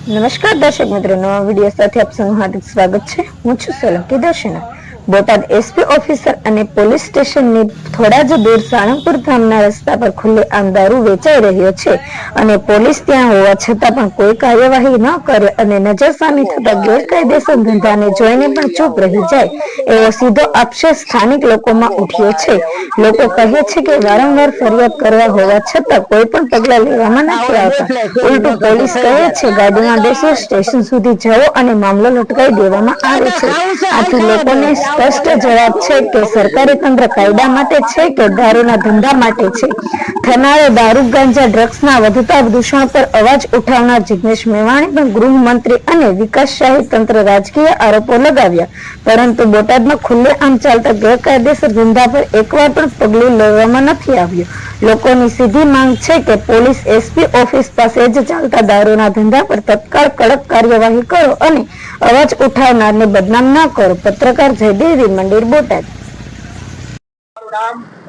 નમસ્કાર દર્શક મિત્રો, નવા વિડીયો સાથે આપ સૌનું હાર્દિક સ્વાગત છે। હું છું સોલંકી દર્શના। બોટાદ એસપી ઓફિસર અને પોલીસ સ્ટેશનની થોડા જ દૂર સાળંગપુર ગામના રસ્તા પર ખુલ્લેઆમ દારૂ વેચાઈ રહ્યો છે અને પોલીસ ત્યાં હોવા છતાં પણ કોઈ કાર્યવાહી ન કરે અને નજર સામે થતા ગેરકાયદેસર ધંધાને જોઈને પણ ચૂપ રહી જાય એવો સીધો આક્ષેપ સ્થાનિક લોકોમાં ઉઠ્યો છે। લોકો કહે છે કે વારંવાર ફરિયાદ કરવા હોવા છતાં કોઈ પણ પગલાં લેવામાં નથી આવતા। ઉલટું પોલીસ કહે છે ગાડીમાં બેસો, સ્ટેશન સુધી જાઓ અને મામલો લટકાવી દેવામાં આવે છે। આથી લોકોને સ્પષ્ટ જવાબ છે કે સરકારી તંત્ર કાયદા માટે છે કે દારૂના ધંધા માટે છે। થનારે દારૂ, ગાંજા, ડ્રગ્સના વધતા દૂષણ પર અવાજ ઉઠાવનાર જિગ્નેશ મેવાણી પણ ગૃહમંત્રી અને વિકાસશાહી તંત્ર રાજકીય આરોપો લગાવ્યા, પરંતુ બોટાદમાં ખુલ્લેઆમ ચાલતા ગેરકાયદેસર ધંધા પર એકવાર પણ પગલું લેવામાં નથી આવ્યું। લોકોની સીધી માંગ છે કે પોલીસ એસપી ઓફિસ પાસે જ ચાલતા દારૂના ધંધા પર તત્કાળ કડક કાર્યવાહી કરો અને અવાજ ઉઠાવનારને બદનામ ન કરો। પત્રકાર જયદેવી મંદિર, બોટાદ।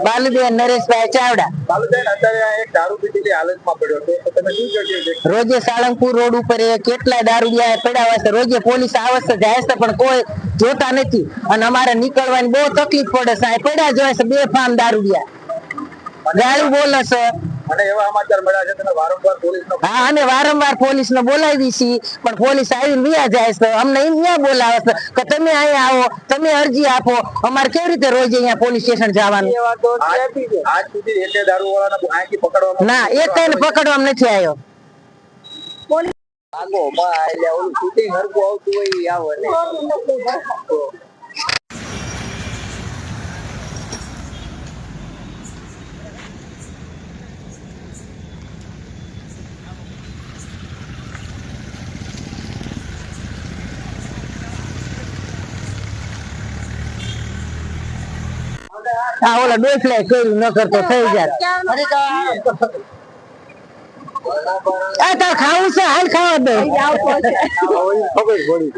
બાલુબેન નરેશભાઈ ચાવડા। બાલુબેન, અત્યારે એક દારૂ પીધેલી હાલતમાં પડ્યો છે, તો તમે શું કહો? રોજે સાળંગપુર રોડ ઉપર કેટલા દારૂડિયા પડ્યા હોય છે, રોજે પોલીસ આવે છે, જાય છે, પણ કોઈ જોતા નથી અને અમારે નીકળવાની બહુ તકલીફ પડે છે। પડ્યા જ હોય છે બેફામ દારૂડિયા, ગાડી બોલે છે અને એવા સમાચાર મળ્યા છે તમે વારંવાર પોલીસનો? હા, અને વારંવાર પોલીસ ને બોલાવી છીએ, પણ પોલીસ આવીને વ્યા જાય છે। અમને અહીંયા બોલાવે છે કે તમે અહીંયા આવો, તમે અરજી આપો। અમારે કેવી રીતે રોજ અહીંયા પોલીસ સ્ટેશન જવાનું? આજ સુધી એકે દારૂવાળાને આંખી પકડવામાં ના, એક કઈને પકડવામાં નથી આવ્યો। આગો માં એટલે ઓલું શૂટિંગ હરકું આવતું હોય ઈ આવે ને હા, ઓલા ડોફલાય કર્યું ન કરતો થઈ જાય। આ તાર ખાવું છે, હાલ ખાવા દે। ખબર પડી